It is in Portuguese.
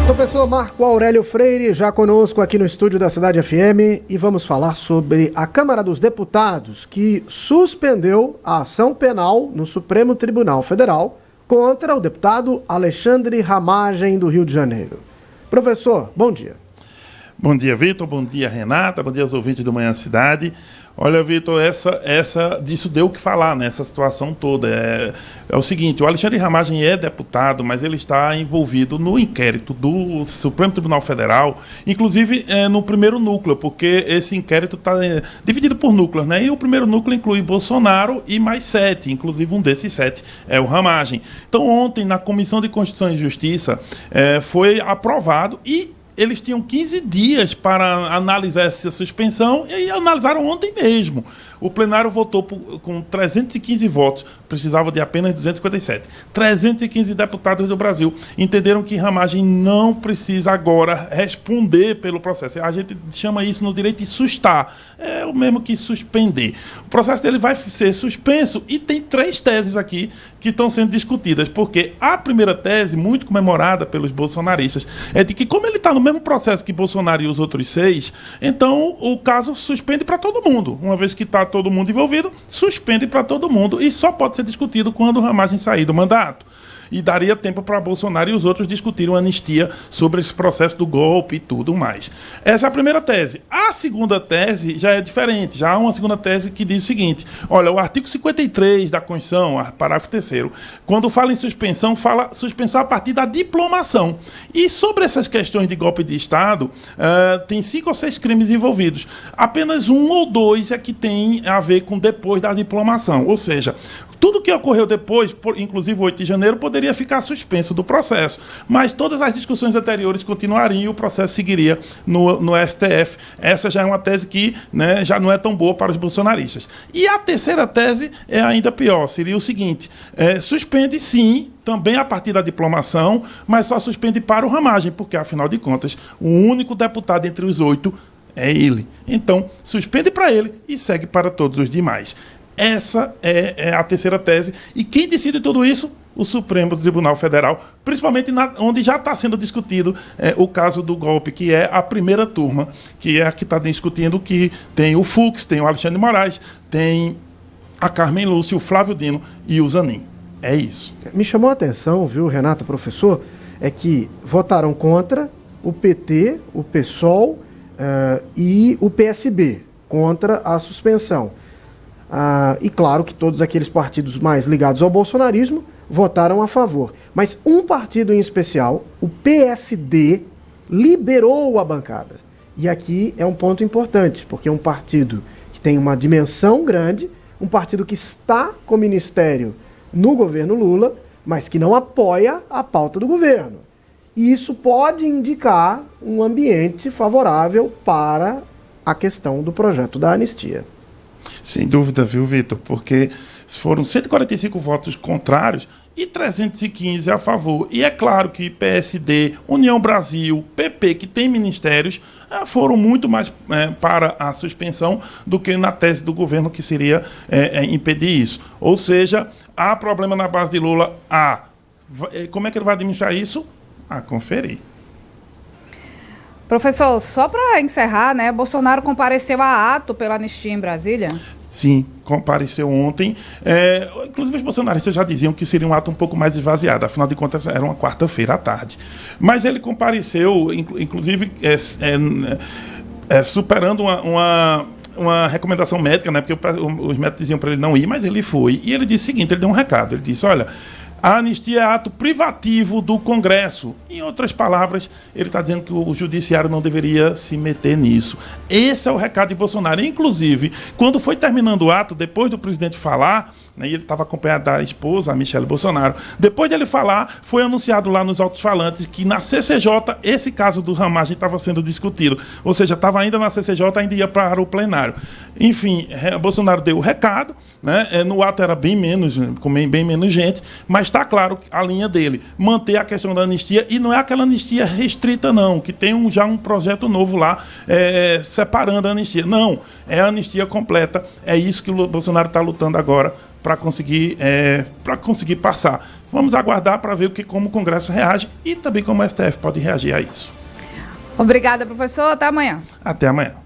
Professor Marco Aurélio Freire, já conosco aqui no estúdio da Cidade FM, e vamos falar sobre a Câmara dos Deputados, que suspendeu a ação penal no Supremo Tribunal Federal contra o deputado Alexandre Ramagem, do Rio de Janeiro. Professor, bom dia. Bom dia, Vitor. Bom dia, Renata. Bom dia aos ouvintes do Manhã Cidade. Olha, Vitor, disso deu o que falar, né? Essa situação toda. É o seguinte, o Alexandre Ramagem é deputado, mas ele está envolvido no inquérito do Supremo Tribunal Federal, inclusive no primeiro núcleo, porque esse inquérito está dividido por núcleos, né? E o primeiro núcleo inclui Bolsonaro e mais 7, inclusive um desses 7 é o Ramagem. Então, ontem, na Comissão de Constituição e Justiça, foi aprovado e eles tinham 15 dias para analisar essa suspensão e analisaram ontem mesmo. O plenário votou com 315 votos, precisava de apenas 257. 315 deputados do Brasil entenderam que Ramagem não precisa agora responder pelo processo. A gente chama isso no direito de sustar. É o mesmo que suspender. O processo dele vai ser suspenso e tem 3 teses aqui que estão sendo discutidas, porque a primeira tese, muito comemorada pelos bolsonaristas, é de que como ele está no mesmo processo que Bolsonaro e os outros 6, então o caso suspende para todo mundo. Uma vez que está todo mundo envolvido, suspende para todo mundo e só pode ser discutido quando o Ramagem sair do mandato. E daria tempo para Bolsonaro e os outros discutirem uma anistia sobre esse processo do golpe e tudo mais. Essa é a primeira tese. A segunda tese já é diferente. Já há uma segunda tese que diz o seguinte: olha, o artigo 53 da Constituição, parágrafo 3º, quando fala em suspensão, fala suspensão a partir da diplomação. E sobre essas questões de golpe de Estado, tem 5 ou 6 crimes envolvidos. Apenas 1 ou 2 é que tem a ver com depois da diplomação. Ou seja, tudo que ocorreu depois, inclusive o 8 de janeiro, poderia ficar suspenso do processo. Mas todas as discussões anteriores continuariam e o processo seguiria no STF. Essa já é uma tese que, né, já não é tão boa para os bolsonaristas. E a terceira tese é ainda pior. Seria o seguinte: suspende sim, também a partir da diplomação, mas só suspende para o Ramagem, porque, afinal de contas, o único deputado entre os 8 é ele. Então, suspende para ele e segue para todos os demais. Essa é a terceira tese. E quem decide tudo isso? O Supremo Tribunal Federal, principalmente onde já está sendo discutido o caso do golpe, que é a primeira turma, que é a que está discutindo, que tem o Fux, tem o Alexandre de Moraes, tem a Carmen Lúcia, o Flávio Dino e o Zanin. É isso. Me chamou a atenção, viu, Renata, professor, é que votaram contra o PT, o PSOL e o PSB, contra a suspensão. E claro que todos aqueles partidos mais ligados ao bolsonarismo votaram a favor. Mas um partido em especial, o PSD, liberou a bancada. E aqui é um ponto importante, porque é um partido que tem uma dimensão grande, um partido que está com o ministério no governo Lula, mas que não apoia a pauta do governo. E isso pode indicar um ambiente favorável para a questão do projeto da anistia. Sem dúvida, viu, Vitor? Porque foram 145 votos contrários e 315 a favor. E é claro que PSD, União Brasil, PP, que tem ministérios, foram muito mais para a suspensão do que na tese do governo, que seria impedir isso. Ou seja, há problema na base de Lula. Como é que ele vai administrar isso? A conferir. Professor, só para encerrar, né, Bolsonaro compareceu a ato pela anistia em Brasília? Sim, compareceu ontem. Inclusive, os bolsonaristas já diziam que seria um ato um pouco mais esvaziado, afinal de contas, era uma quarta-feira à tarde. Mas ele compareceu, inclusive, superando uma recomendação médica, né, porque os médicos diziam para ele não ir, mas ele foi. E ele disse o seguinte: ele deu um recado, ele disse: olha, a anistia é ato privativo do Congresso. Em outras palavras, ele está dizendo que o judiciário não deveria se meter nisso. Esse é o recado de Bolsonaro. Inclusive, quando foi terminando o ato, depois do presidente falar, né, e ele estava acompanhado da esposa, a Michele Bolsonaro, depois dele falar, foi anunciado lá nos alto-falantes que na CCJ esse caso do Ramagem estava sendo discutido. Ou seja, estava ainda na CCJ, ainda ia para o plenário. Enfim, Bolsonaro deu o recado, né? No ato era bem menos gente, mas está claro a linha dele, manter a questão da anistia, e não é aquela anistia restrita não, que tem já um projeto novo lá separando a anistia. Não, é a anistia completa, é isso que o Bolsonaro está lutando agora para conseguir passar. Vamos aguardar para ver como o Congresso reage e também como o STF pode reagir a isso. Obrigada, professor. Até amanhã. Até amanhã.